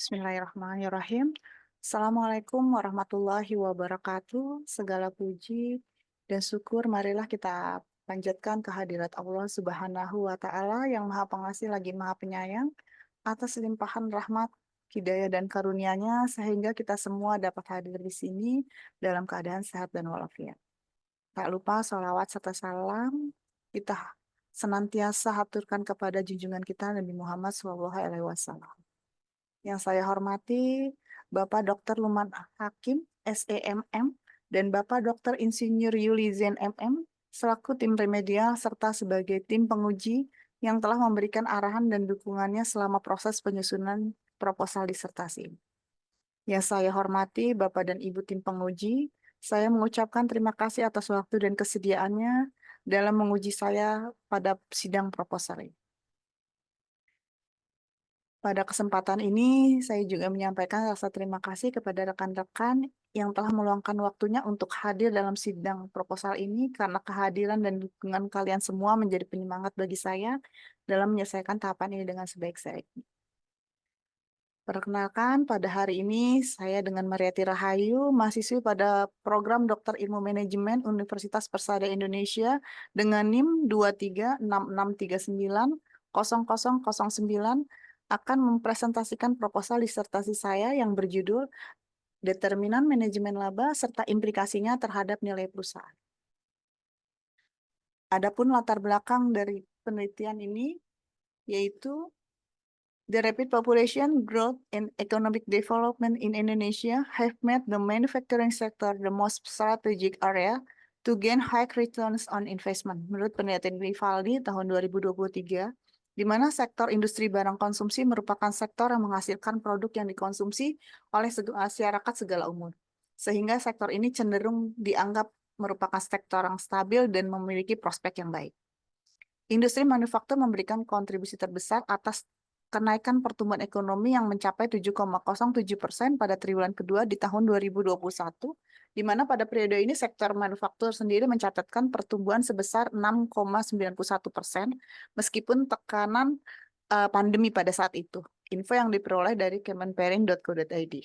Bismillahirrahmanirrahim. Assalamualaikum warahmatullahi wabarakatuh. Segala puji dan syukur marilah kita panjatkan kehadirat Allah Subhanahu wa Ta'ala yang Maha Pengasih lagi Maha Penyayang atas limpahan rahmat, hidayah dan karunia-Nya sehingga kita semua dapat hadir di sini dalam keadaan sehat dan walafiat. Tak lupa salawat serta salam kita senantiasa haturkan kepada junjungan kita Nabi Muhammad SAW. Yang saya hormati Bapak Dr. Luman Hakim, SEMM, dan Bapak Dr. Insinyur Yuli Zen MM, selaku tim remedial serta sebagai tim penguji yang telah memberikan arahan dan dukungannya selama proses penyusunan proposal disertasi. Yang saya hormati Bapak dan Ibu tim penguji, saya mengucapkan terima kasih atas waktu dan kesediaannya dalam menguji saya pada sidang proposal ini. Pada kesempatan ini, saya juga menyampaikan rasa terima kasih kepada rekan-rekan yang telah meluangkan waktunya untuk hadir dalam sidang proposal ini karena kehadiran dan dukungan kalian semua menjadi penyemangat bagi saya dalam menyelesaikan tahapan ini dengan sebaik-baiknya. Perkenalkan, pada hari ini saya dengan Mariati Rahayu, mahasiswi pada program Dokter Ilmu Manajemen Universitas Persada Indonesia dengan NIM 23663900009 akan mempresentasikan proposal disertasi saya yang berjudul Determinan Manajemen Laba serta implikasinya terhadap nilai perusahaan. Adapun latar belakang dari penelitian ini yaitu the rapid population growth and economic development in Indonesia have made the manufacturing sector the most strategic area to gain high returns on investment. Menurut penelitian Vivaldi tahun 2023, di mana sektor industri barang konsumsi merupakan sektor yang menghasilkan produk yang dikonsumsi oleh masyarakat segala umur. Sehingga sektor ini cenderung dianggap merupakan sektor yang stabil dan memiliki prospek yang baik. Industri manufaktur memberikan kontribusi terbesar atas kenaikan pertumbuhan ekonomi yang mencapai 7,07% pada triwulan kedua di tahun 2021, di mana pada periode ini sektor manufaktur sendiri mencatatkan pertumbuhan sebesar 6,91%, meskipun tekanan pandemi pada saat itu. Info yang diperoleh dari kemenperin.co.id.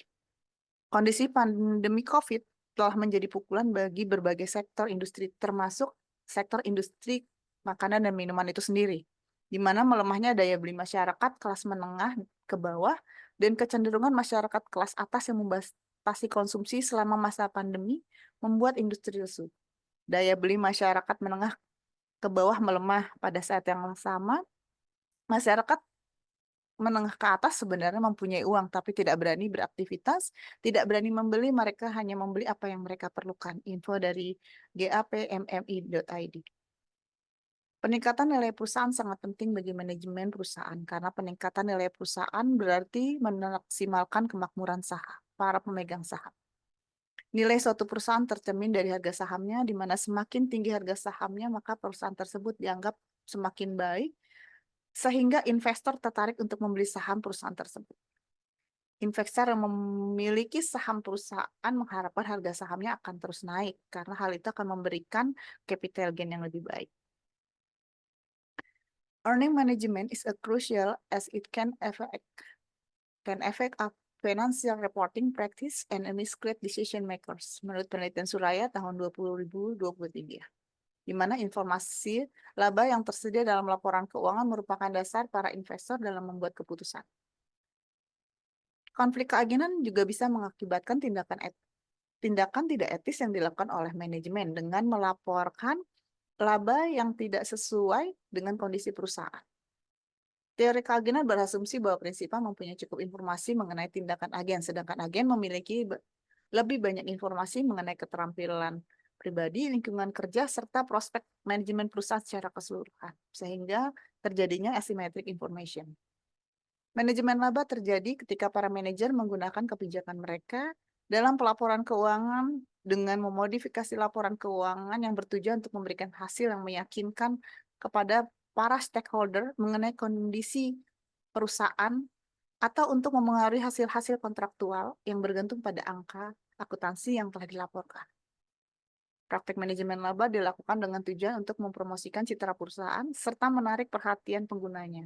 Kondisi pandemi COVID telah menjadi pukulan bagi berbagai sektor industri, termasuk sektor industri makanan dan minuman itu sendiri, di mana melemahnya daya beli masyarakat kelas menengah ke bawah dan kecenderungan masyarakat kelas atas yang membatasi konsumsi selama masa pandemi membuat industri lesu. Daya beli masyarakat menengah ke bawah melemah. Pada saat yang sama, masyarakat menengah ke atas sebenarnya mempunyai uang tapi tidak berani beraktivitas, tidak berani membeli, mereka hanya membeli apa yang mereka perlukan. Info dari gapmmi.id. Peningkatan nilai perusahaan sangat penting bagi manajemen perusahaan karena peningkatan nilai perusahaan berarti memaksimalkan kemakmuran saham para pemegang saham. Nilai suatu perusahaan tercermin dari harga sahamnya, di mana semakin tinggi harga sahamnya, maka perusahaan tersebut dianggap semakin baik, sehingga investor tertarik untuk membeli saham perusahaan tersebut. Investor yang memiliki saham perusahaan mengharapkan harga sahamnya akan terus naik, karena hal itu akan memberikan capital gain yang lebih baik. Earning management is a crucial as it can affect a financial reporting practice and mislead decision makers. Menurut penelitian Suraya tahun 2023, di mana informasi laba yang tersedia dalam laporan keuangan merupakan dasar para investor dalam membuat keputusan. Konflik keagenan juga bisa mengakibatkan tindakan tidak etis yang dilakukan oleh manajemen dengan melaporkan laba yang tidak sesuai dengan kondisi perusahaan. Teori keagenan berasumsi bahwa prinsipal mempunyai cukup informasi mengenai tindakan agen, sedangkan agen memiliki lebih banyak informasi mengenai keterampilan pribadi, lingkungan kerja, serta prospek manajemen perusahaan secara keseluruhan, sehingga terjadinya asymmetric information. Manajemen laba terjadi ketika para manajer menggunakan kebijakan mereka dalam pelaporan keuangan dengan memodifikasi laporan keuangan yang bertujuan untuk memberikan hasil yang meyakinkan kepada para stakeholder mengenai kondisi perusahaan atau untuk memengaruhi hasil-hasil kontraktual yang bergantung pada angka akuntansi yang telah dilaporkan. Praktek manajemen laba dilakukan dengan tujuan untuk mempromosikan citra perusahaan serta menarik perhatian penggunanya,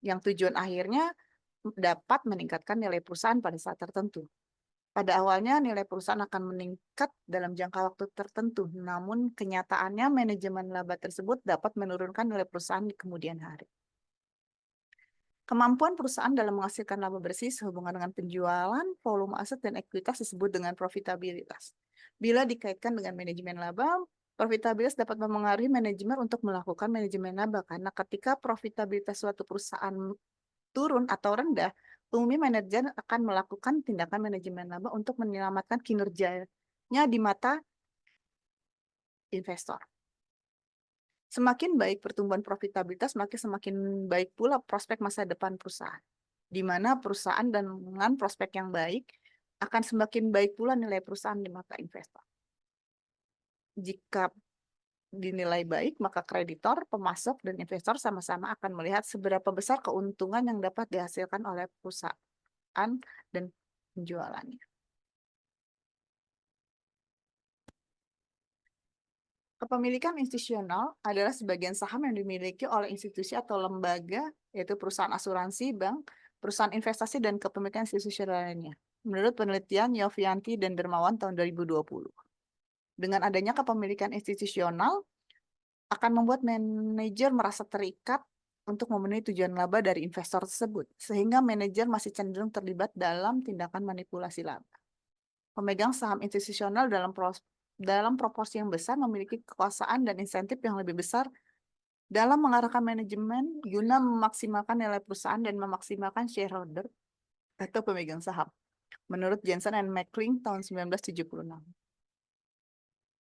yang tujuan akhirnya dapat meningkatkan nilai perusahaan pada saat tertentu. Pada awalnya nilai perusahaan akan meningkat dalam jangka waktu tertentu, namun kenyataannya manajemen laba tersebut dapat menurunkan nilai perusahaan di kemudian hari. Kemampuan perusahaan dalam menghasilkan laba bersih sehubungan dengan penjualan, volume aset, dan ekuitas disebut dengan profitabilitas. Bila dikaitkan dengan manajemen laba, profitabilitas dapat memengaruhi manajemen untuk melakukan manajemen laba, karena ketika profitabilitas suatu perusahaan turun atau rendah, umumnya manajer akan melakukan tindakan manajemen laba untuk menyelamatkan kinerjanya di mata investor. Semakin baik pertumbuhan profitabilitas, maka semakin baik pula prospek masa depan perusahaan. Di mana perusahaan dengan prospek yang baik akan semakin baik pula nilai perusahaan di mata investor. Jika dinilai baik, maka kreditor, pemasok, dan investor sama-sama akan melihat seberapa besar keuntungan yang dapat dihasilkan oleh perusahaan dan penjualannya. Kepemilikan institusional adalah sebagian saham yang dimiliki oleh institusi atau lembaga, yaitu perusahaan asuransi, bank, perusahaan investasi, dan kepemilikan institusional lainnya. Menurut penelitian Yofianti dan Dermawan tahun 2020. Dengan adanya kepemilikan institusional, akan membuat manajer merasa terikat untuk memenuhi tujuan laba dari investor tersebut, sehingga manajer masih cenderung terlibat dalam tindakan manipulasi laba. Pemegang saham institusional dalam proporsi yang besar memiliki kekuasaan dan insentif yang lebih besar dalam mengarahkan manajemen guna memaksimalkan nilai perusahaan dan memaksimalkan shareholder atau pemegang saham. Menurut Jensen and McCling tahun 1976.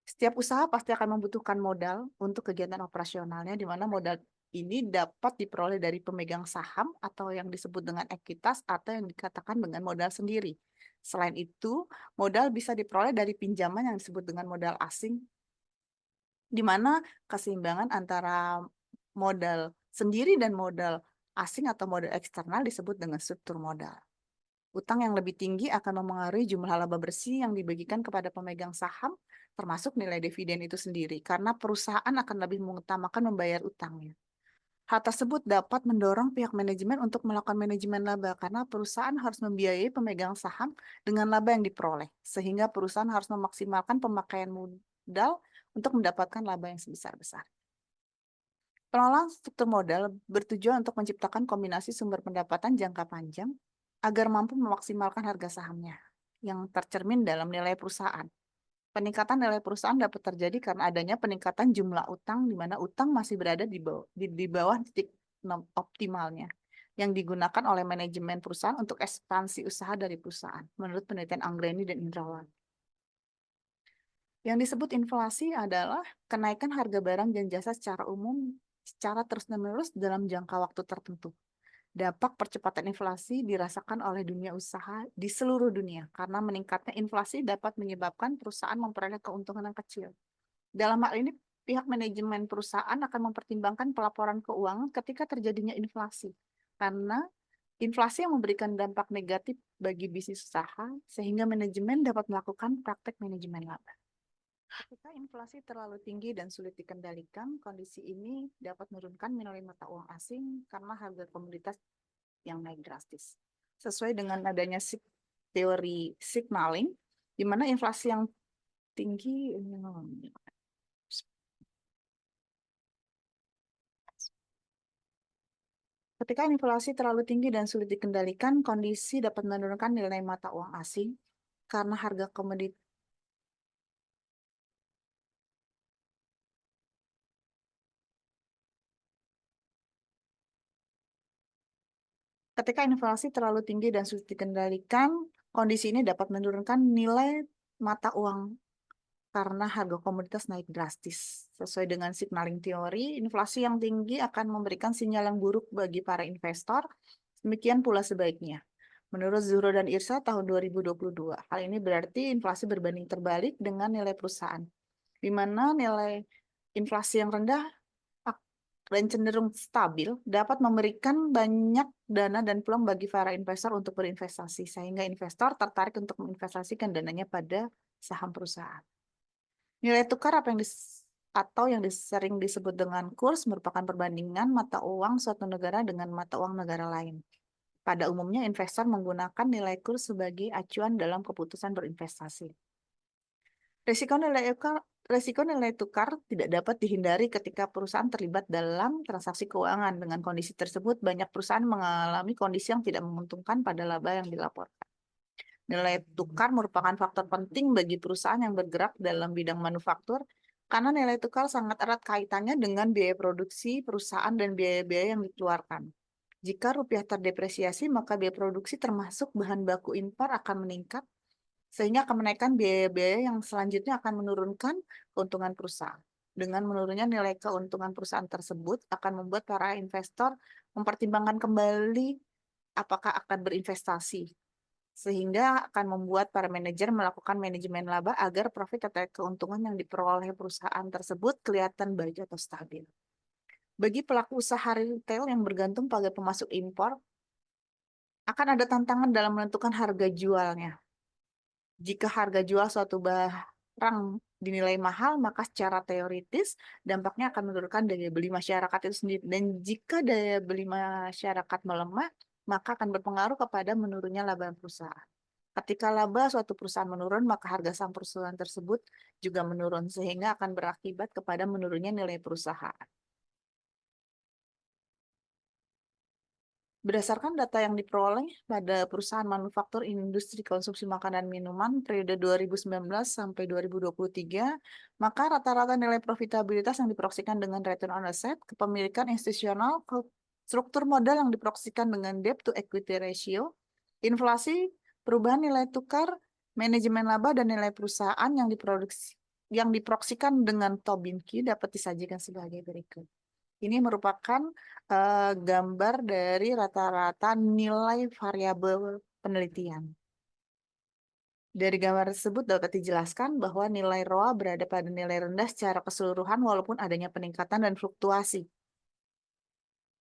Setiap usaha pasti akan membutuhkan modal untuk kegiatan operasionalnya, di mana modal ini dapat diperoleh dari pemegang saham atau yang disebut dengan ekuitas atau yang dikatakan dengan modal sendiri. Selain itu, modal bisa diperoleh dari pinjaman yang disebut dengan modal asing, di mana keseimbangan antara modal sendiri dan modal asing atau modal eksternal disebut dengan struktur modal. Utang yang lebih tinggi akan memengaruhi jumlah laba bersih yang dibagikan kepada pemegang saham, termasuk nilai dividen itu sendiri, karena perusahaan akan lebih mengutamakan membayar utangnya. Hal tersebut dapat mendorong pihak manajemen untuk melakukan manajemen laba, karena perusahaan harus membiayai pemegang saham dengan laba yang diperoleh, sehingga perusahaan harus memaksimalkan pemakaian modal untuk mendapatkan laba yang sebesar-besar. Pengelolaan struktur modal bertujuan untuk menciptakan kombinasi sumber pendapatan jangka panjang agar mampu memaksimalkan harga sahamnya yang tercermin dalam nilai perusahaan. Peningkatan nilai perusahaan dapat terjadi karena adanya peningkatan jumlah utang, di mana utang masih berada di bawah titik optimalnya yang digunakan oleh manajemen perusahaan untuk ekspansi usaha dari perusahaan, menurut penelitian Anggreni dan Indrawan. Yang disebut inflasi adalah kenaikan harga barang dan jasa secara umum secara terus-menerus dalam jangka waktu tertentu. Dampak percepatan inflasi dirasakan oleh dunia usaha di seluruh dunia karena meningkatnya inflasi dapat menyebabkan perusahaan memperoleh keuntungan yang kecil. Dalam hal ini, pihak manajemen perusahaan akan mempertimbangkan pelaporan keuangan ketika terjadinya inflasi, karena inflasi yang memberikan dampak negatif bagi bisnis usaha, sehingga manajemen dapat melakukan praktek manajemen laba. Ketika inflasi terlalu tinggi dan sulit dikendalikan, kondisi ini dapat menurunkan nilai mata uang asing karena harga komoditas yang naik drastis. Sesuai dengan adanya teori signaling, di mana inflasi yang tinggi ketika inflasi terlalu tinggi dan sulit dikendalikan, kondisi dapat menurunkan nilai mata uang asing karena harga komoditas Ketika inflasi terlalu tinggi dan sulit dikendalikan, kondisi ini dapat menurunkan nilai mata uang karena harga komoditas naik drastis. Sesuai dengan signaling teori, inflasi yang tinggi akan memberikan sinyal yang buruk bagi para investor, demikian pula sebaiknya. Menurut Zuhro dan Irsa tahun 2022, hal ini berarti inflasi berbanding terbalik dengan nilai perusahaan, di mana nilai inflasi yang rendah dan cenderung stabil dapat memberikan banyak dana dan peluang bagi para investor untuk berinvestasi, sehingga investor tertarik untuk menginvestasikan dananya pada saham perusahaan. Nilai tukar atau yang sering disebut dengan kurs merupakan perbandingan mata uang suatu negara dengan mata uang negara lain. Pada umumnya investor menggunakan nilai kurs sebagai acuan dalam keputusan berinvestasi. Risiko nilai tukar tidak dapat dihindari ketika perusahaan terlibat dalam transaksi keuangan. Dengan kondisi tersebut, banyak perusahaan mengalami kondisi yang tidak menguntungkan pada laba yang dilaporkan. Nilai tukar merupakan faktor penting bagi perusahaan yang bergerak dalam bidang manufaktur karena nilai tukar sangat erat kaitannya dengan biaya produksi perusahaan dan biaya-biaya yang dikeluarkan. Jika rupiah terdepresiasi, maka biaya produksi termasuk bahan baku impor akan meningkat, sehingga akan menaikkan biaya-biaya yang selanjutnya akan menurunkan keuntungan perusahaan. Dengan menurunnya nilai keuntungan perusahaan tersebut akan membuat para investor mempertimbangkan kembali apakah akan berinvestasi, sehingga akan membuat para manajer melakukan manajemen laba agar profit atau keuntungan yang diperoleh perusahaan tersebut kelihatan baik atau stabil. Bagi pelaku usaha retail yang bergantung pada pemasok impor, akan ada tantangan dalam menentukan harga jualnya. Jika harga jual suatu barang dinilai mahal, maka secara teoritis dampaknya akan menurunkan daya beli masyarakat itu sendiri. Dan jika daya beli masyarakat melemah, maka akan berpengaruh kepada menurunnya laba perusahaan. Ketika laba suatu perusahaan menurun, maka harga saham perusahaan tersebut juga menurun, sehingga akan berakibat kepada menurunnya nilai perusahaan. Berdasarkan data yang diperoleh pada perusahaan manufaktur industri konsumsi makanan dan minuman periode 2019 sampai 2023, maka rata-rata nilai profitabilitas yang diproyeksikan dengan return on asset, kepemilikan institusional, struktur modal yang diproyeksikan dengan debt to equity ratio, inflasi, perubahan nilai tukar, manajemen laba, dan nilai perusahaan yang diproyeksikan dengan Tobin-Q dapat disajikan sebagai berikut. Ini merupakan gambar dari rata-rata nilai variabel penelitian. Dari gambar tersebut dapat dijelaskan bahwa nilai ROA berada pada nilai rendah secara keseluruhan walaupun adanya peningkatan dan fluktuasi.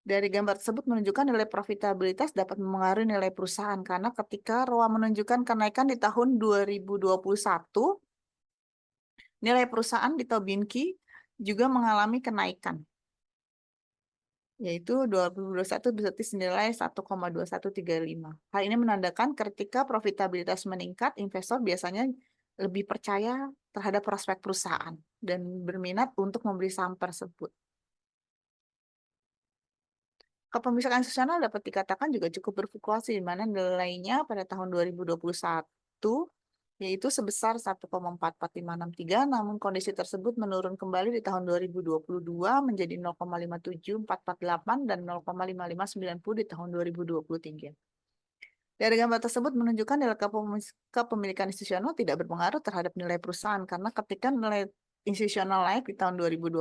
Dari gambar tersebut menunjukkan nilai profitabilitas dapat memengaruhi nilai perusahaan karena ketika ROA menunjukkan kenaikan di tahun 2021, nilai perusahaan di Tobin-Q juga mengalami kenaikan, yaitu 2021 bisa senilai 1,2135. Hal ini menandakan ketika profitabilitas meningkat, investor biasanya lebih percaya terhadap prospek perusahaan dan berminat untuk membeli saham tersebut. Kepemilikan institusional dapat dikatakan juga cukup berfluktuasi, di mana nilainya pada tahun 2021 yaitu sebesar 1,44563, namun kondisi tersebut menurun kembali di tahun 2022 menjadi 0,57448 dan 0,5590 di tahun 2023. Dari gambar tersebut menunjukkan nilai kepemilikan institusional tidak berpengaruh terhadap nilai perusahaan, karena ketika nilai institusional naik di tahun 2020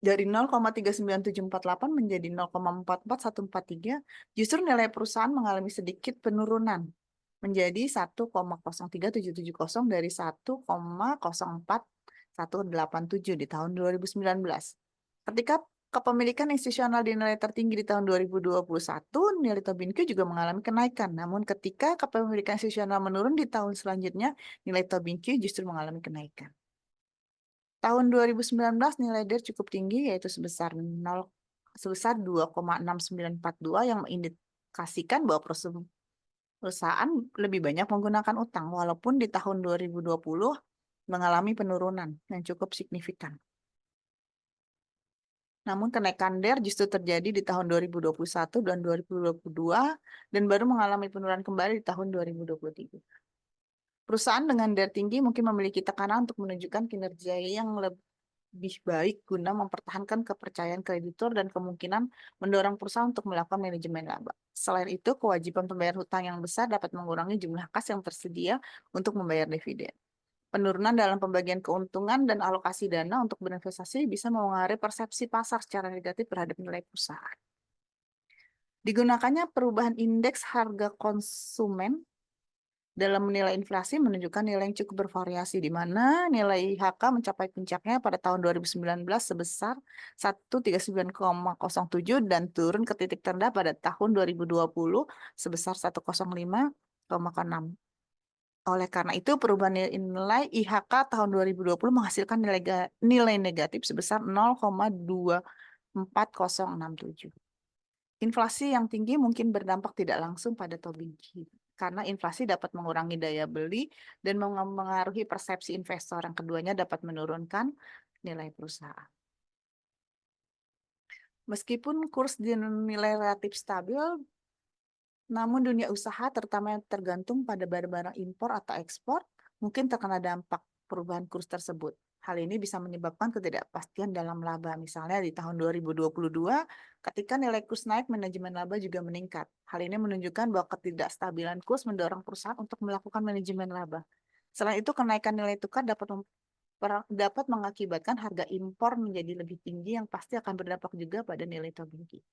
dari 0,39748 menjadi 0,44143, justru nilai perusahaan mengalami sedikit penurunan menjadi 1,03770 dari 1,04187 di tahun 2019. Ketika kepemilikan institusional dinilai tertinggi di tahun 2021, nilai Tobin-Q juga mengalami kenaikan. Namun ketika kepemilikan institusional menurun di tahun selanjutnya, nilai Tobin-Q justru mengalami kenaikan. Tahun 2019 nilai DER cukup tinggi, yaitu sebesar 2,6942 yang mengindikasikan bahwa perusahaan lebih banyak menggunakan utang, walaupun di tahun 2020 mengalami penurunan yang cukup signifikan. Namun kenaikan DER justru terjadi di tahun 2021 dan 2022 dan baru mengalami penurunan kembali di tahun 2023. Perusahaan dengan DER tinggi mungkin memiliki tekanan untuk menunjukkan kinerja yang lebih baik guna mempertahankan kepercayaan kreditur dan kemungkinan mendorong perusahaan untuk melakukan manajemen laba. Selain itu, kewajiban pembayar hutang yang besar dapat mengurangi jumlah kas yang tersedia untuk membayar dividen. Penurunan dalam pembagian keuntungan dan alokasi dana untuk berinvestasi bisa mempengaruhi persepsi pasar secara negatif terhadap nilai perusahaan. Digunakannya perubahan indeks harga konsumen dalam menilai inflasi menunjukkan nilai yang cukup bervariasi, di mana nilai IHK mencapai puncaknya pada tahun 2019 sebesar 139,07 dan turun ke titik terendah pada tahun 2020 sebesar 105,6. Oleh karena itu, perubahan nilai IHK tahun 2020 menghasilkan nilai negatif sebesar 0,24067. Inflasi yang tinggi mungkin berdampak tidak langsung pada Tobinki, karena inflasi dapat mengurangi daya beli dan mempengaruhi persepsi investor. Yang keduanya dapat menurunkan nilai perusahaan. Meskipun kurs dinilai relatif stabil, namun dunia usaha terutama yang tergantung pada barang-barang impor atau ekspor mungkin terkena dampak perubahan kurs tersebut. Hal ini bisa menyebabkan ketidakpastian dalam laba. Misalnya di tahun 2022, ketika nilai kurs naik, manajemen laba juga meningkat. Hal ini menunjukkan bahwa ketidakstabilan kurs mendorong perusahaan untuk melakukan manajemen laba. Selain itu, kenaikan nilai tukar dapat mengakibatkan harga impor menjadi lebih tinggi yang pasti akan berdampak juga pada nilai Tobinki.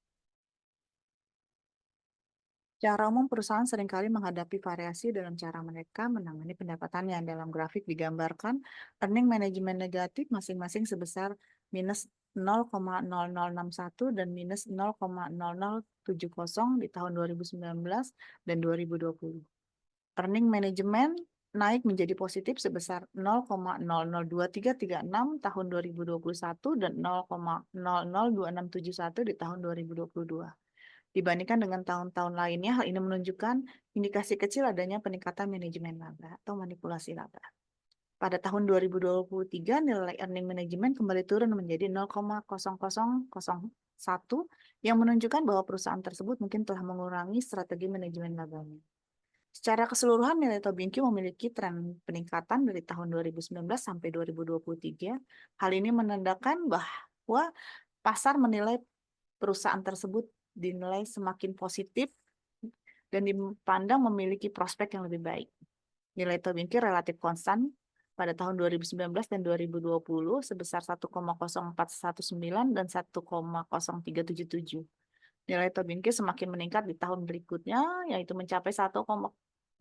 Secara umum, perusahaan seringkali menghadapi variasi dalam cara mereka menangani pendapatannya. Dalam grafik digambarkan, earning manajemen negatif masing-masing sebesar minus 0,0061 dan minus 0,0070 di tahun 2019 dan 2020. Earning manajemen naik menjadi positif sebesar 0,002336 tahun 2021 dan 0,002671 di tahun 2022. Dibandingkan dengan tahun-tahun lainnya, hal ini menunjukkan indikasi kecil adanya peningkatan manajemen laba atau manipulasi laba. Pada tahun 2023, nilai earning manajemen kembali turun menjadi 0,0001 yang menunjukkan bahwa perusahaan tersebut mungkin telah mengurangi strategi manajemen labanya. Secara keseluruhan, nilai Tobinki memiliki tren peningkatan dari tahun 2019 sampai 2023. Hal ini menandakan bahwa pasar menilai perusahaan tersebut dinilai semakin positif dan dipandang memiliki prospek yang lebih baik. Nilai Tobinki relatif konstan pada tahun 2019 dan 2020 sebesar 1,0419 dan 1,0377. Nilai Tobinki semakin meningkat di tahun berikutnya, yaitu mencapai 1,2135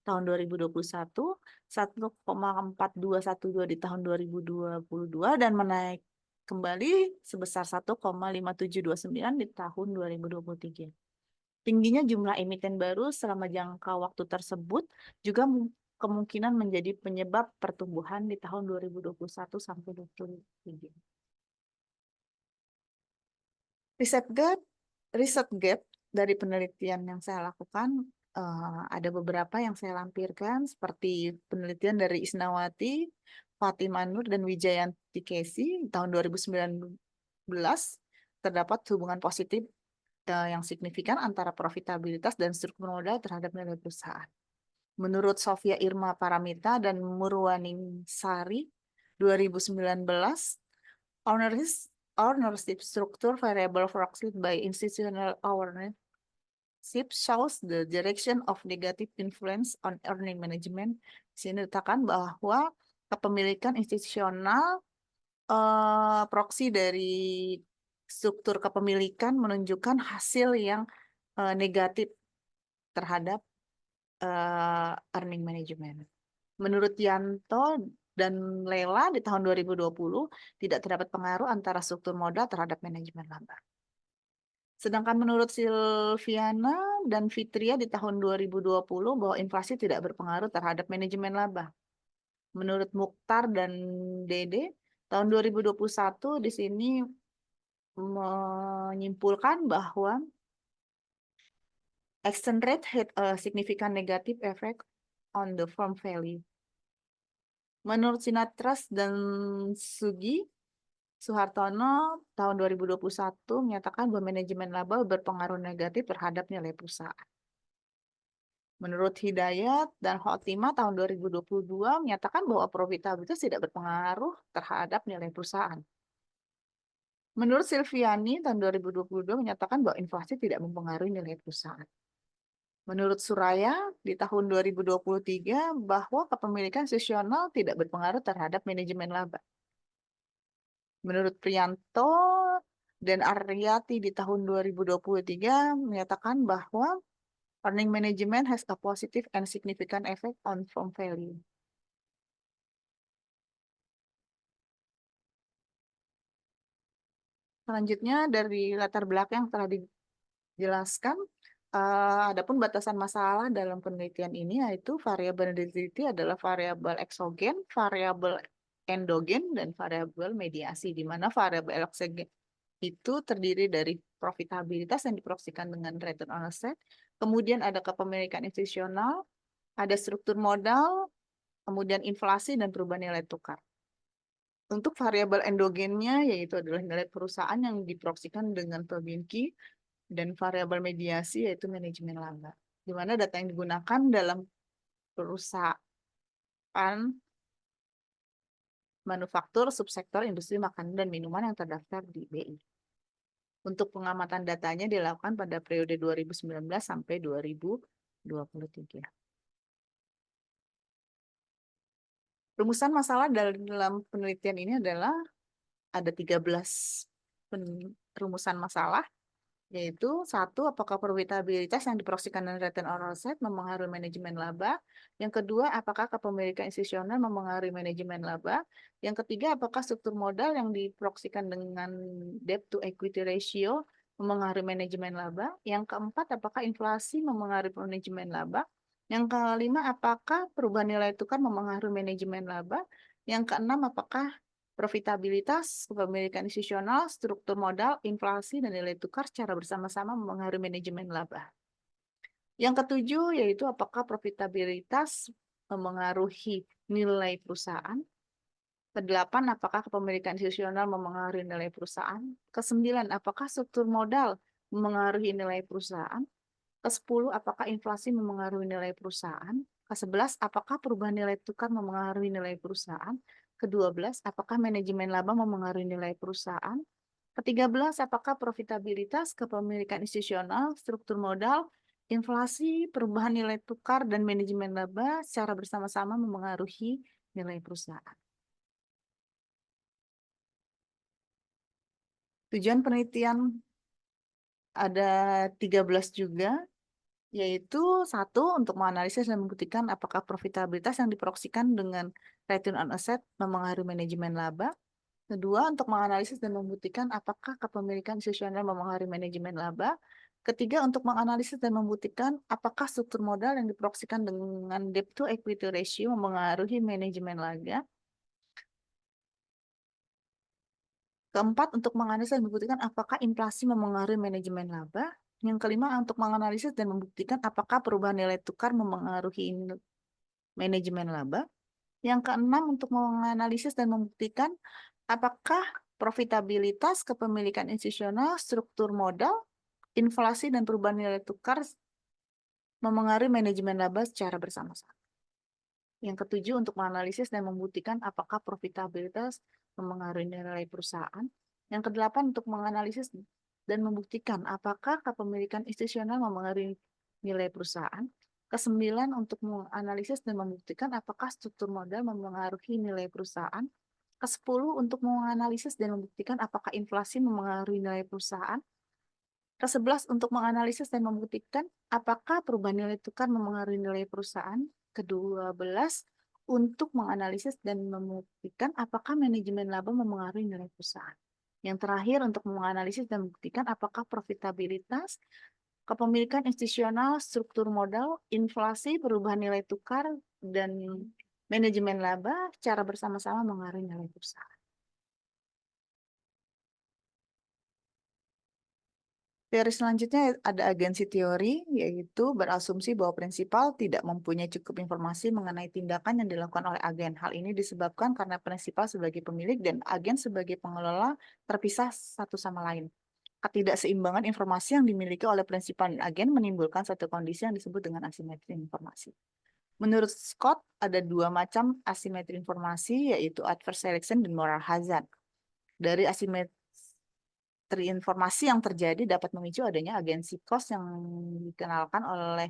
tahun 2021, 1,4212 di tahun 2022, dan menaik kembali sebesar 1,5729 di tahun 2023. Tingginya jumlah emiten baru selama jangka waktu tersebut juga kemungkinan menjadi penyebab pertumbuhan di tahun 2021 sampai 2023. Riset gap dari penelitian yang saya lakukan, ada beberapa yang saya lampirkan, seperti penelitian dari Isnawati, Fatimah Nur, dan Wijayanti Kesi tahun 2019, terdapat hubungan positif yang signifikan antara profitabilitas dan struktur modal terhadap nilai perusahaan. Menurut Sofia Irma Paramita dan Murwaning Sari 2019, ownership structure variable proxied by institutional ownership shows the direction of negative influence on earning management. Di sini dikatakan bahwa kepemilikan institusional proksi dari struktur kepemilikan menunjukkan hasil yang negatif terhadap earning management. Menurut Yanto dan Lela di tahun 2020 tidak terdapat pengaruh antara struktur modal terhadap manajemen laba. Sedangkan menurut Silviana dan Fitria di tahun 2020 bahwa inflasi tidak berpengaruh terhadap manajemen laba. Menurut Mukhtar dan Dede tahun 2021 di sini menyimpulkan bahwa exchange rate had a significant negative effect on the firm value. Menurut Sinatras dan Suhartono tahun 2021 menyatakan bahwa manajemen laba berpengaruh negatif terhadap nilai perusahaan. Menurut Hidayat dan Khotimah tahun 2022 menyatakan bahwa profitabilitas tidak berpengaruh terhadap nilai perusahaan. Menurut Silviani tahun 2022 menyatakan bahwa inflasi tidak mempengaruhi nilai perusahaan. Menurut Suraya di tahun 2023 bahwa kepemilikan institusional tidak berpengaruh terhadap manajemen laba. Menurut Priyanto dan Aryati di tahun 2023 menyatakan bahwa earning management has a positive and significant effect on firm value. Selanjutnya dari latar belakang yang telah dijelaskan, adapun batasan masalah dalam penelitian ini yaitu variabel diteliti adalah variabel eksogen, variabel endogen, dan variabel mediasi, di mana variabel eksogen itu terdiri dari profitabilitas yang diproyeksikan dengan return on asset, kemudian ada kepemilikan institusional, ada struktur modal, kemudian inflasi dan perubahan nilai tukar. Untuk variabel endogennya yaitu adalah nilai perusahaan yang diproyeksikan dengan Babinki dan variabel mediasi yaitu manajemen laba. Di mana data yang digunakan dalam perusahaan manufaktur subsektor industri makanan dan minuman yang terdaftar di BI. Untuk pengamatan datanya dilakukan pada periode 2019 sampai 2023. Rumusan masalah dalam penelitian ini adalah ada 13 rumusan masalah, yaitu satu, apakah profitabilitas yang diproyeksikan dan return on asset memengaruhi manajemen laba? Yang kedua, apakah kepemilikan institusional memengaruhi manajemen laba? Yang ketiga, apakah struktur modal yang diproyeksikan dengan debt to equity ratio memengaruhi manajemen laba? Yang keempat, apakah inflasi memengaruhi manajemen laba? Yang kelima, apakah perubahan nilai tukar memengaruhi manajemen laba? Yang keenam, apakah profitabilitas, kepemilikan institusional, struktur modal, inflasi, dan nilai tukar secara bersama-sama memengaruhi manajemen laba. Yang ketujuh yaitu apakah profitabilitas memengaruhi nilai perusahaan. Kedelapan, apakah kepemilikan institusional memengaruhi nilai perusahaan. Kesembilan, apakah struktur modal memengaruhi nilai perusahaan. Kesepuluh, apakah inflasi memengaruhi nilai perusahaan. Kesebelas, apakah perubahan nilai tukar memengaruhi nilai perusahaan. Kedua belas, apakah manajemen laba memengaruhi nilai perusahaan. Ketiga belas, apakah profitabilitas, kepemilikan institusional, struktur modal, inflasi, perubahan nilai tukar, dan manajemen laba secara bersama-sama memengaruhi nilai perusahaan. Tujuan penelitian ada 13 juga, yaitu satu, untuk menganalisis dan membuktikan apakah profitabilitas yang diproyeksikan dengan return on asset memengaruhi manajemen laba. Kedua, untuk menganalisis dan membuktikan apakah kepemilikan institusional memengaruhi manajemen laba. Ketiga, untuk menganalisis dan membuktikan apakah struktur modal yang diproyeksikan dengan debt to equity ratio memengaruhi manajemen laba. Keempat, untuk menganalisis dan membuktikan apakah inflasi memengaruhi manajemen laba. Yang kelima, untuk menganalisis dan membuktikan apakah perubahan nilai tukar memengaruhi manajemen laba. Yang keenam, untuk menganalisis dan membuktikan apakah profitabilitas, kepemilikan institusional, struktur modal, inflasi, dan perubahan nilai tukar memengaruhi manajemen laba secara bersama-sama. Yang ketujuh, untuk menganalisis dan membuktikan apakah profitabilitas memengaruhi nilai perusahaan. Yang kedelapan, untuk menganalisis dan membuktikan apakah kepemilikan institusional memengaruhi nilai perusahaan. Kesembilan, untuk menganalisis dan membuktikan apakah struktur modal memengaruhi nilai perusahaan. Kesepuluh, untuk menganalisis dan membuktikan apakah inflasi memengaruhi nilai perusahaan. Kesebelas, untuk menganalisis dan membuktikan apakah perubahan nilai tukar memengaruhi nilai perusahaan. Kedua belas, untuk menganalisis dan membuktikan apakah manajemen laba memengaruhi nilai perusahaan. Yang terakhir, untuk menganalisis dan membuktikan apakah profitabilitas, kepemilikan institusional, struktur modal, inflasi, perubahan nilai tukar, dan manajemen laba secara bersama-sama mengaruhi nilai perusahaan. Teori selanjutnya ada agensi teori, yaitu berasumsi bahwa prinsipal tidak mempunyai cukup informasi mengenai tindakan yang dilakukan oleh agen. Hal ini disebabkan karena prinsipal sebagai pemilik dan agen sebagai pengelola terpisah satu sama lain. Ketidakseimbangan informasi yang dimiliki oleh prinsipal dan agen menimbulkan satu kondisi yang disebut dengan asimetri informasi. Menurut Scott, ada dua macam asimetri informasi, yaitu adverse selection dan moral hazard. Dari asimetri informasi yang terjadi dapat memicu adanya agensi cost yang dikenalkan oleh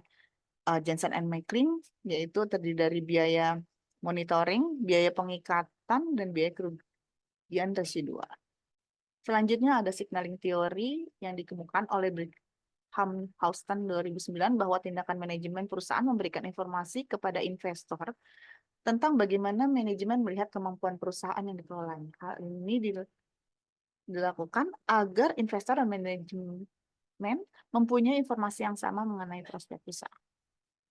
Jensen and McLean, yaitu terdiri dari biaya monitoring, biaya pengikatan, dan biaya kerugian residual. Selanjutnya ada signaling theory yang dikemukakan oleh Brigham Houston 2009 bahwa tindakan manajemen perusahaan memberikan informasi kepada investor tentang bagaimana manajemen melihat kemampuan perusahaan yang dikelolanya. Hal ini dilakukan agar investor dan manajemen mempunyai informasi yang sama mengenai prospek perusahaan.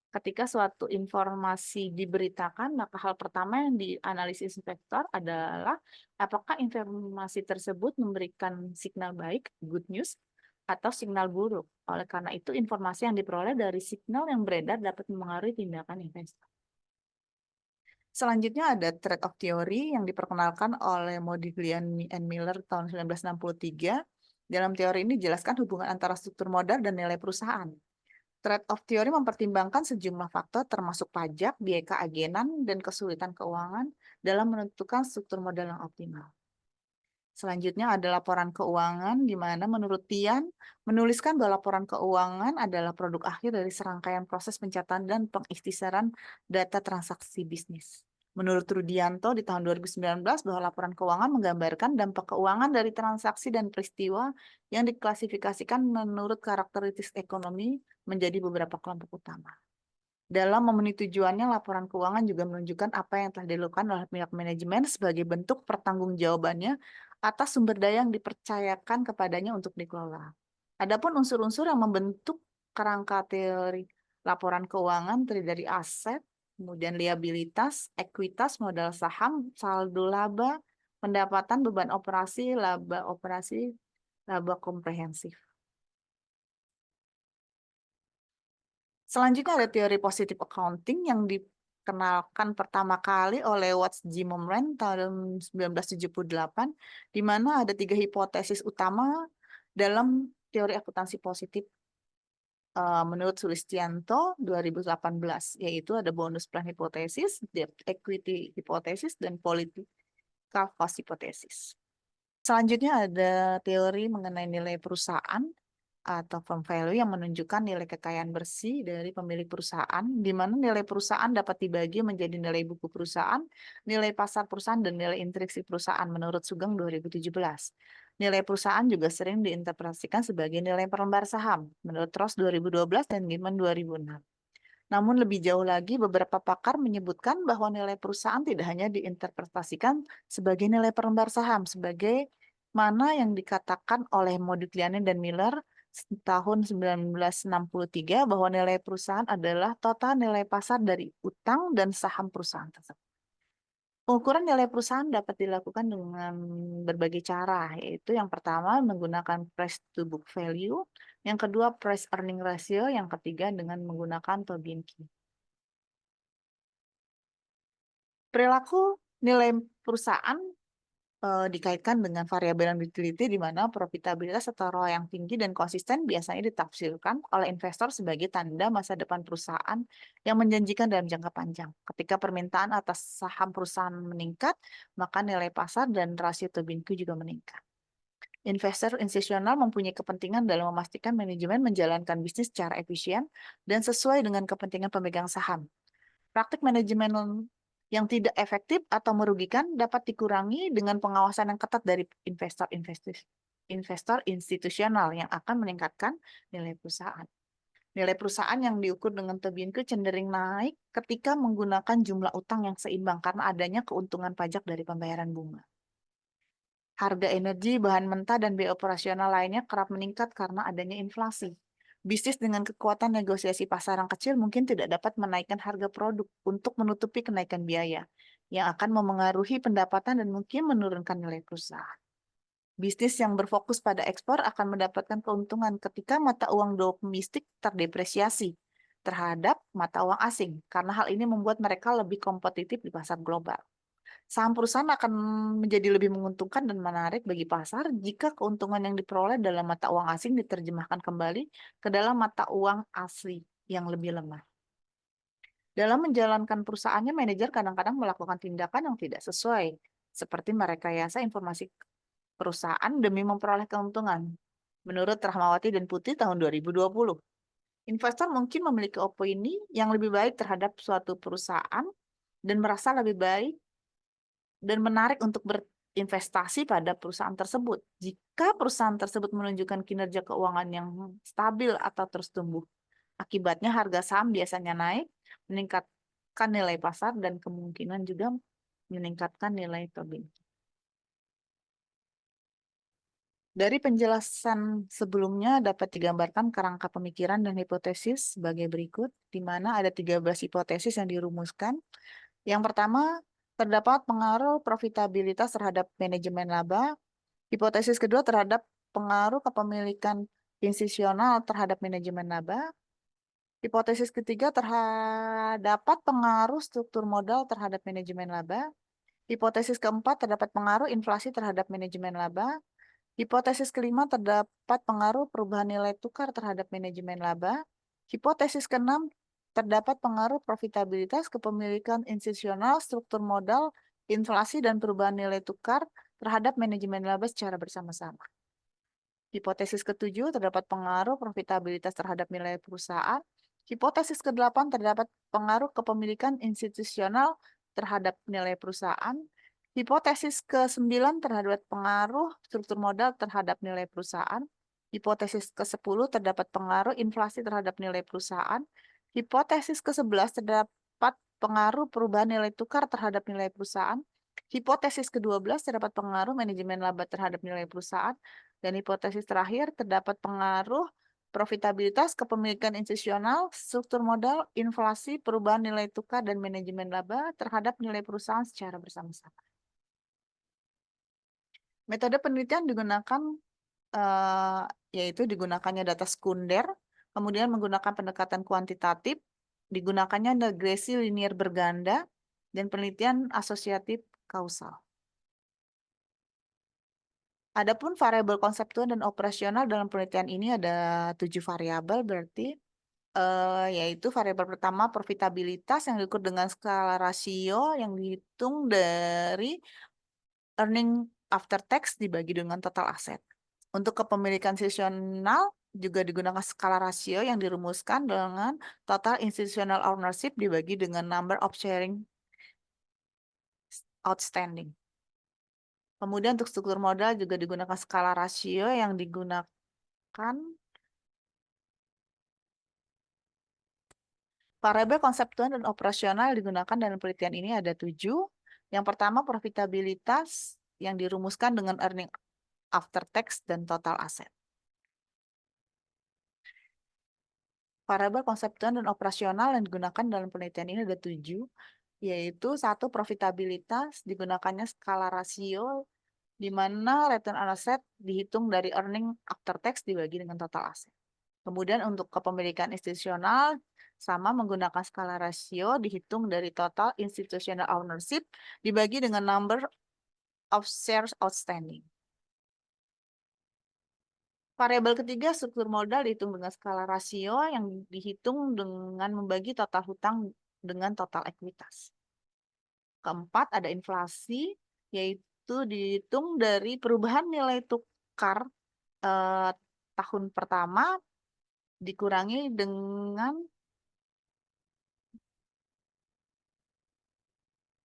Ketika suatu informasi diberitakan, maka hal pertama yang dianalisis investor adalah apakah informasi tersebut memberikan signal baik, good news, atau signal buruk. Oleh karena itu, informasi yang diperoleh dari signal yang beredar dapat mempengaruhi tindakan investor. Selanjutnya ada trade-off theory yang diperkenalkan oleh Modigliani and Miller tahun 1963. Dalam teori ini dijelaskan hubungan antara struktur modal dan nilai perusahaan. Trade-off theory mempertimbangkan sejumlah faktor termasuk pajak, biaya keagenan, dan kesulitan keuangan dalam menentukan struktur modal yang optimal. Selanjutnya ada laporan keuangan, di mana menurut Tian, menuliskan bahwa laporan keuangan adalah produk akhir dari serangkaian proses pencatatan dan pengikhtisaran data transaksi bisnis. Menurut Rudianto di tahun 2019 bahwa laporan keuangan menggambarkan dampak keuangan dari transaksi dan peristiwa yang diklasifikasikan menurut karakteristik ekonomi menjadi beberapa kelompok utama. Dalam memenuhi tujuannya, laporan keuangan juga menunjukkan apa yang telah dilakukan oleh pihak manajemen sebagai bentuk pertanggungjawabannya atas sumber daya yang dipercayakan kepadanya untuk dikelola. Adapun unsur-unsur yang membentuk kerangka teori laporan keuangan terdiri dari aset, kemudian liabilitas, ekuitas, modal saham, saldo laba, pendapatan, beban operasi, laba komprehensif. Selanjutnya ada teori positive accounting yang dikenalkan pertama kali oleh Watts G. Momren tahun 1978, di mana ada 3 hipotesis utama dalam teori akuntansi positif menurut Sulistianto 2018, yaitu ada bonus plan hipotesis, debt equity hipotesis, dan political cost hipotesis. Selanjutnya ada teori mengenai nilai perusahaan atau firm value yang menunjukkan nilai kekayaan bersih dari pemilik perusahaan, di mana nilai perusahaan dapat dibagi menjadi nilai buku perusahaan, nilai pasar perusahaan, dan nilai intrinsik perusahaan menurut Sugeng 2017. Nilai perusahaan juga sering diinterpretasikan sebagai nilai per lembar saham menurut Ross 2012 dan Gilman 2006. Namun lebih jauh lagi, beberapa pakar menyebutkan bahwa nilai perusahaan tidak hanya diinterpretasikan sebagai nilai per lembar saham, sebagai mana yang dikatakan oleh Modigliani dan Miller tahun 1963 bahwa nilai perusahaan adalah total nilai pasar dari utang dan saham perusahaan tersebut. Pengukuran nilai perusahaan dapat dilakukan dengan berbagai cara, yaitu yang pertama menggunakan price to book value, yang kedua price earning ratio, yang ketiga dengan menggunakan Tobin-King. Perilaku nilai perusahaan dikaitkan dengan variabel yang diteliti, di mana profitabilitas atau ROA yang tinggi dan konsisten biasanya ditafsirkan oleh investor sebagai tanda masa depan perusahaan yang menjanjikan dalam jangka panjang. Ketika permintaan atas saham perusahaan meningkat, maka nilai pasar dan rasio Tobin-Q juga meningkat. Investor institusional mempunyai kepentingan dalam memastikan manajemen menjalankan bisnis secara efisien dan sesuai dengan kepentingan pemegang saham. Praktik manajemen yang tidak efektif atau merugikan dapat dikurangi dengan pengawasan yang ketat dari investor institusional yang akan meningkatkan nilai perusahaan. Nilai perusahaan yang diukur dengan Tobin-Q cenderung naik ketika menggunakan jumlah utang yang seimbang karena adanya keuntungan pajak dari pembayaran bunga. Harga energi, bahan mentah, dan biaya operasional lainnya kerap meningkat karena adanya inflasi. Bisnis dengan kekuatan negosiasi pasaran kecil mungkin tidak dapat menaikkan harga produk untuk menutupi kenaikan biaya, yang akan memengaruhi pendapatan dan mungkin menurunkan nilai perusahaan. Bisnis yang berfokus pada ekspor akan mendapatkan keuntungan ketika mata uang domestik terdepresiasi terhadap mata uang asing, karena hal ini membuat mereka lebih kompetitif di pasar global. Saham perusahaan akan menjadi lebih menguntungkan dan menarik bagi pasar jika keuntungan yang diperoleh dalam mata uang asing diterjemahkan kembali ke dalam mata uang asli yang lebih lemah. Dalam menjalankan perusahaannya, manajer kadang-kadang melakukan tindakan yang tidak sesuai, seperti merekayasa informasi perusahaan demi memperoleh keuntungan. Menurut Rahmawati dan Putih tahun 2020, investor mungkin memiliki opini yang lebih baik terhadap suatu perusahaan dan merasa lebih baik dan menarik untuk berinvestasi pada perusahaan tersebut jika perusahaan tersebut menunjukkan kinerja keuangan yang stabil atau terus tumbuh. Akibatnya harga saham biasanya naik, meningkatkan nilai pasar, dan kemungkinan juga meningkatkan nilai Tobin. Dari penjelasan sebelumnya dapat digambarkan kerangka pemikiran dan hipotesis sebagai berikut, di mana ada 13 hipotesis yang dirumuskan. Yang pertama, terdapat pengaruh profitabilitas terhadap manajemen laba. Hipotesis kedua terhadap pengaruh kepemilikan institusional terhadap manajemen laba. Hipotesis ketiga terdapat pengaruh struktur modal terhadap manajemen laba. Hipotesis keempat terdapat pengaruh inflasi terhadap manajemen laba. Hipotesis kelima terdapat pengaruh perubahan nilai tukar terhadap manajemen laba. Hipotesis keenam terdapat pengaruh profitabilitas kepemilikan institusional, struktur modal, inflasi, dan perubahan nilai tukar terhadap manajemen laba secara bersama-sama. Hipotesis ketujuh terdapat pengaruh profitabilitas terhadap nilai perusahaan. Hipotesis kedelapan terdapat pengaruh kepemilikan institusional terhadap nilai perusahaan. Hipotesis ke-9 terdapat pengaruh struktur modal terhadap nilai perusahaan. Hipotesis ke-10 terdapat pengaruh inflasi terhadap nilai perusahaan. Hipotesis ke-11 terdapat pengaruh perubahan nilai tukar terhadap nilai perusahaan. Hipotesis ke-12 terdapat pengaruh manajemen laba terhadap nilai perusahaan. Dan hipotesis terakhir terdapat pengaruh profitabilitas kepemilikan institusional, struktur modal, inflasi, perubahan nilai tukar, dan manajemen laba terhadap nilai perusahaan secara bersama-sama. Metode penelitian digunakan yaitu digunakannya data sekunder, kemudian menggunakan pendekatan kuantitatif, digunakannya regresi linier berganda, dan penelitian asosiatif kausal. Adapun variabel konseptual dan operasional dalam penelitian ini ada 7 variabel, berarti yaitu variabel pertama profitabilitas yang diukur dengan skala rasio yang dihitung dari earning after tax dibagi dengan total aset. Untuk kepemilikan institusional juga digunakan skala rasio yang dirumuskan dengan total institutional ownership dibagi dengan number of sharing outstanding. Kemudian untuk struktur modal juga digunakan skala rasio yang digunakan variabel konseptual dan operasional digunakan dalam penelitian ini ada 7. Yang pertama profitabilitas yang dirumuskan dengan earning after tax dan total aset. Variabel konseptual dan operasional yang digunakan dalam penelitian ini ada 7, yaitu satu profitabilitas digunakannya skala rasio di mana return on asset dihitung dari earning after tax dibagi dengan total aset. Kemudian untuk kepemilikan institusional sama menggunakan skala rasio dihitung dari total institutional ownership dibagi dengan number of shares outstanding. Variabel ketiga struktur modal dihitung dengan skala rasio yang dihitung dengan membagi total hutang dengan total ekuitas. Keempat ada inflasi, yaitu dihitung dari perubahan nilai tukar tahun pertama dikurangi dengan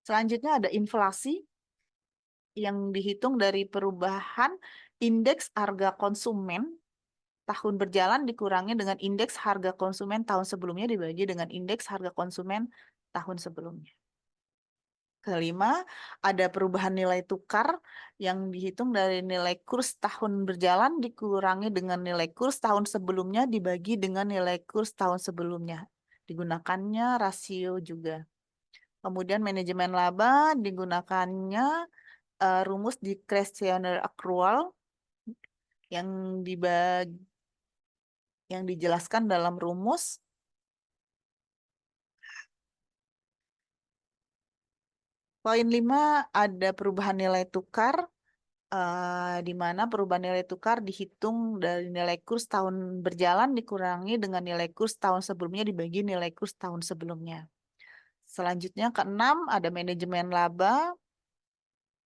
selanjutnya ada inflasi yang dihitung dari perubahan indeks harga konsumen tahun berjalan dikurangi dengan indeks harga konsumen tahun sebelumnya dibagi dengan indeks harga konsumen tahun sebelumnya. Kelima, ada perubahan nilai tukar yang dihitung dari nilai kurs tahun berjalan dikurangi dengan nilai kurs tahun sebelumnya dibagi dengan nilai kurs tahun sebelumnya. Digunakannya rasio juga. Kemudian manajemen laba digunakannya rumus discretionary accrual yang dijelaskan dalam rumus. Poin 5 ada perubahan nilai tukar, di mana perubahan nilai tukar dihitung dari nilai kurs tahun berjalan dikurangi dengan nilai kurs tahun sebelumnya dibagi nilai kurs tahun sebelumnya. Selanjutnya keenam ada manajemen laba,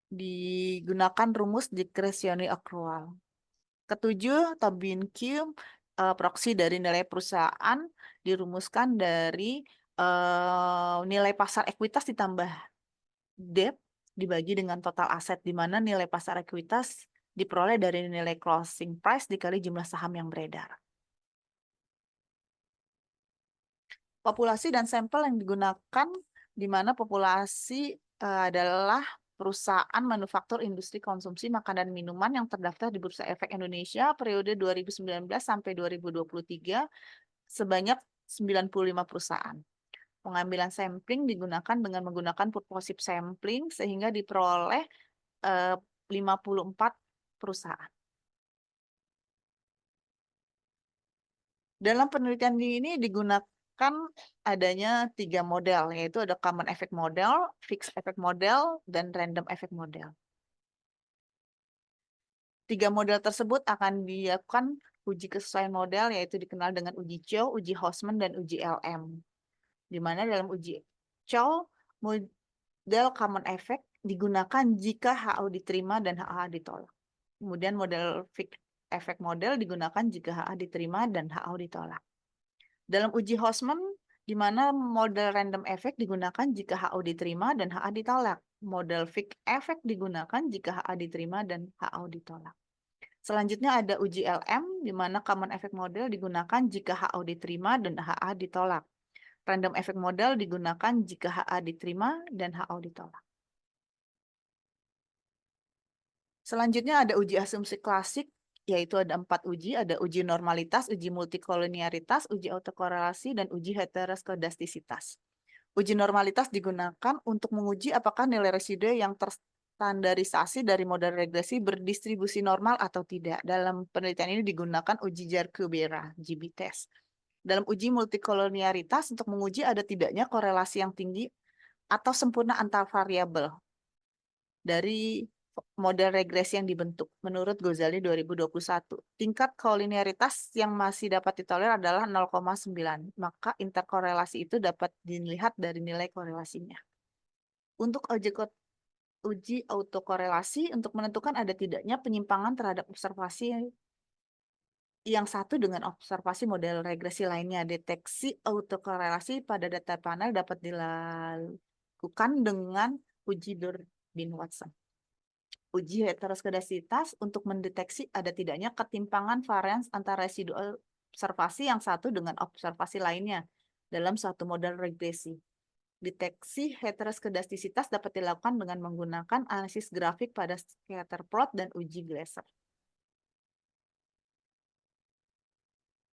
digunakan rumus discretionary accrual. Ketujuh, Tobin Q, proksi dari nilai perusahaan dirumuskan dari nilai pasar ekuitas ditambah debt dibagi dengan total aset, di mana nilai pasar ekuitas diperoleh dari nilai closing price dikali jumlah saham yang beredar. Populasi dan sampel yang digunakan, di mana populasi adalah perusahaan manufaktur industri konsumsi makanan dan minuman yang terdaftar di Bursa Efek Indonesia periode 2019 sampai 2023 sebanyak 95 perusahaan. Pengambilan sampling digunakan dengan menggunakan purposive sampling sehingga diperoleh 54 perusahaan. Dalam penelitian ini digunakan adanya 3 model, yaitu ada common effect model, fixed effect model, dan random effect model. 3 model tersebut akan dilakukan uji kesesuaian model, yaitu dikenal dengan uji Chow, uji Hosman, dan uji LM. Di mana dalam uji Chow, model common effect digunakan jika HO diterima dan HA ditolak. Kemudian model fixed effect model digunakan jika HA diterima dan HO ditolak. Dalam uji Hosman, di mana model random effect digunakan jika HO diterima dan HA ditolak. Model fixed effect digunakan jika HA diterima dan HO ditolak. Selanjutnya ada uji LM, di mana common effect model digunakan jika HO diterima dan HA ditolak. Random effect model digunakan jika HA diterima dan HO ditolak. Selanjutnya ada uji asumsi klasik, yaitu ada 4 uji, ada uji normalitas, uji multikoliniaritas, uji autokorelasi, dan uji heteroskedastisitas. Uji normalitas digunakan untuk menguji apakah nilai residu yang terstandarisasi dari model regresi berdistribusi normal atau tidak. Dalam penelitian ini digunakan uji Jar-Kubera, GB test. Dalam uji multikoliniaritas untuk menguji ada tidaknya korelasi yang tinggi atau sempurna antar variabel dari model regresi yang dibentuk menurut Ghazali 2021. Tingkat kolinearitas yang masih dapat ditolerir adalah 0,9, maka interkorelasi itu dapat dilihat dari nilai korelasinya. Untuk uji autokorelasi untuk menentukan ada tidaknya penyimpangan terhadap observasi yang satu dengan observasi model regresi lainnya. Deteksi autokorelasi pada data panel dapat dilakukan dengan uji Durbin-Watson. Uji heteroskedasitas untuk mendeteksi ada tidaknya ketimpangan varians antara residu observasi yang satu dengan observasi lainnya dalam suatu model regresi. Deteksi heteroskedastisitas dapat dilakukan dengan menggunakan analisis grafik pada scatter plot dan uji Glasser.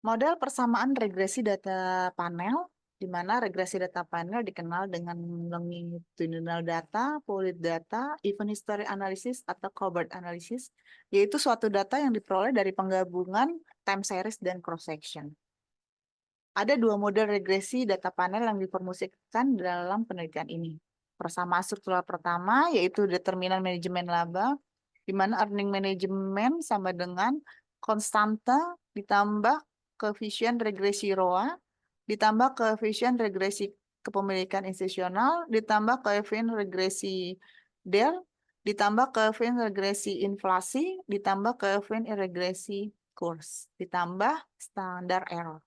Model persamaan regresi data panel, di mana regresi data panel dikenal dengan longitudinal data, polite data, event history analysis, atau covert analysis, yaitu suatu data yang diperoleh dari penggabungan time series dan cross-section. Ada 2 model regresi data panel yang dipromosikan dalam penelitian ini. Persamaan struktural pertama, yaitu determinan manajemen laba, di mana earning management sama dengan konstanta ditambah koefisien regresi ROA, ditambah koefisien regresi kepemilikan institusional, ditambah koefisien regresi DER, ditambah koefisien regresi inflasi, ditambah koefisien regresi kurs, ditambah standar error.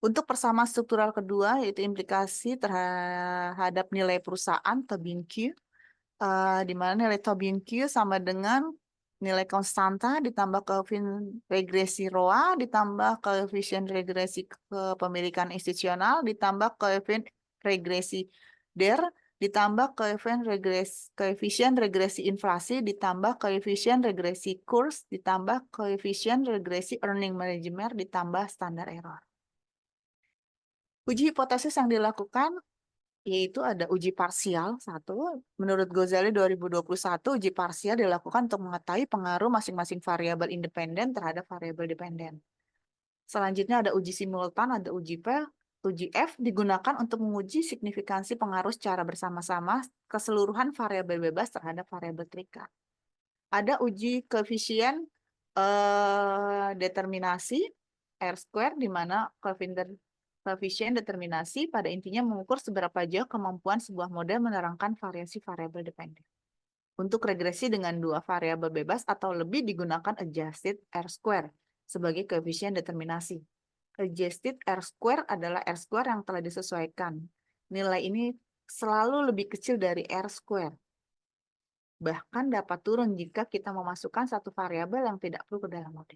Untuk persamaan struktural kedua, yaitu implikasi terhadap nilai perusahaan Tobin Q, di mana nilai Tobin Q sama dengan nilai konstanta ditambah koefisien regresi ROA, ditambah koefisien regresi kepemilikan institusional, ditambah koefisien regresi DER, ditambah koefisien regresi inflasi, ditambah koefisien regresi kurs, ditambah koefisien regresi earning management, ditambah standar error. Uji hipotesis yang dilakukan yaitu ada uji parsial satu. Menurut Ghazali 2021, uji parsial dilakukan untuk mengetahui pengaruh masing-masing variabel independen terhadap variabel dependen. Selanjutnya ada uji simultan, ada uji P, uji F digunakan untuk menguji signifikansi pengaruh secara bersama-sama keseluruhan variabel bebas terhadap variabel terikat. Ada uji koefisien determinasi R-square, di mana koefisien determinasi pada intinya mengukur seberapa jauh kemampuan sebuah model menerangkan variasi variabel dependen. Untuk regresi dengan 2 variabel bebas atau lebih digunakan adjusted R-square sebagai koefisien determinasi. Adjusted R-square adalah R-square yang telah disesuaikan. Nilai ini selalu lebih kecil dari R-square. Bahkan dapat turun jika kita memasukkan satu variabel yang tidak perlu ke dalam model.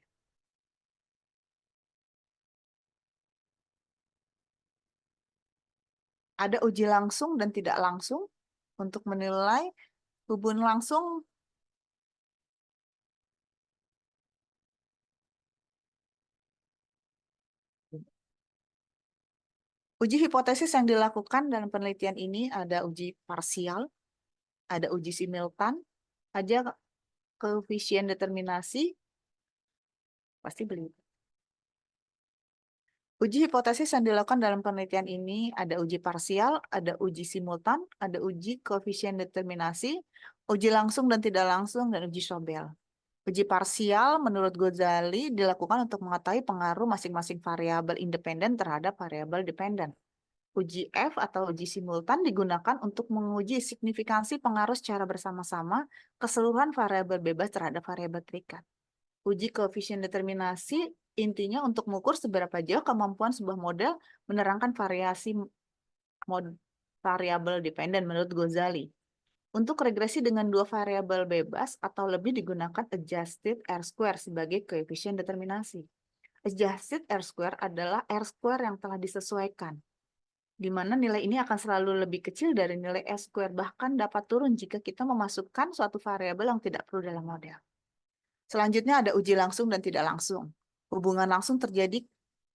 Ada uji langsung dan tidak langsung untuk menilai Hubungan langsung uji hipotesis yang dilakukan dalam penelitian ini ada uji parsial, ada uji simultan, ada koefisien determinasi, pasti beli. Uji hipotesis yang dilakukan dalam penelitian ini ada uji parsial, ada uji simultan, ada uji koefisien determinasi, uji langsung dan tidak langsung, dan uji Sobel. Uji parsial menurut Ghazali dilakukan untuk mengetahui pengaruh masing-masing variabel independen terhadap variabel dependen. Uji F atau uji simultan digunakan untuk menguji signifikansi pengaruh secara bersama-sama keseluruhan variabel bebas terhadap variabel terikat. Uji koefisien determinasi intinya untuk mengukur seberapa jauh kemampuan sebuah model menerangkan variasi variabel dependen menurut Ghazali. Untuk regresi dengan dua variabel bebas atau lebih digunakan adjusted R-square sebagai koefisien determinasi. Adjusted R-square adalah R-square yang telah disesuaikan, di mana nilai ini akan selalu lebih kecil dari nilai S-square, bahkan dapat turun jika kita memasukkan suatu variabel yang tidak perlu dalam model. Selanjutnya ada uji langsung dan tidak langsung. Hubungan langsung terjadi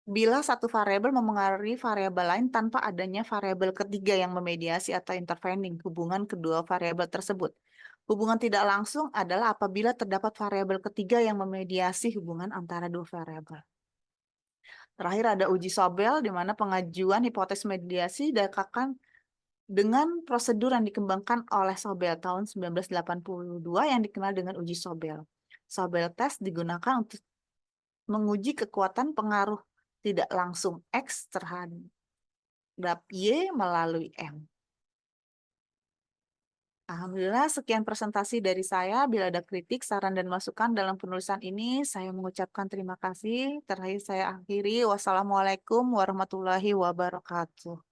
bila satu variabel memengaruhi variabel lain tanpa adanya variabel ketiga yang memediasi atau intervening hubungan kedua variabel tersebut. Hubungan tidak langsung adalah apabila terdapat variabel ketiga yang memediasi hubungan antara dua variabel. Terakhir ada uji Sobel, di mana pengajuan hipotesis mediasi dilakukan dengan prosedur yang dikembangkan oleh Sobel tahun 1982 yang dikenal dengan uji Sobel. Sobel test digunakan untuk menguji kekuatan pengaruh tidak langsung X terhadap Y melalui M. Alhamdulillah, sekian presentasi dari saya. Bila ada kritik, saran, dan masukan dalam penulisan ini, saya mengucapkan terima kasih. Terakhir saya akhiri. Wassalamualaikum warahmatullahi wabarakatuh.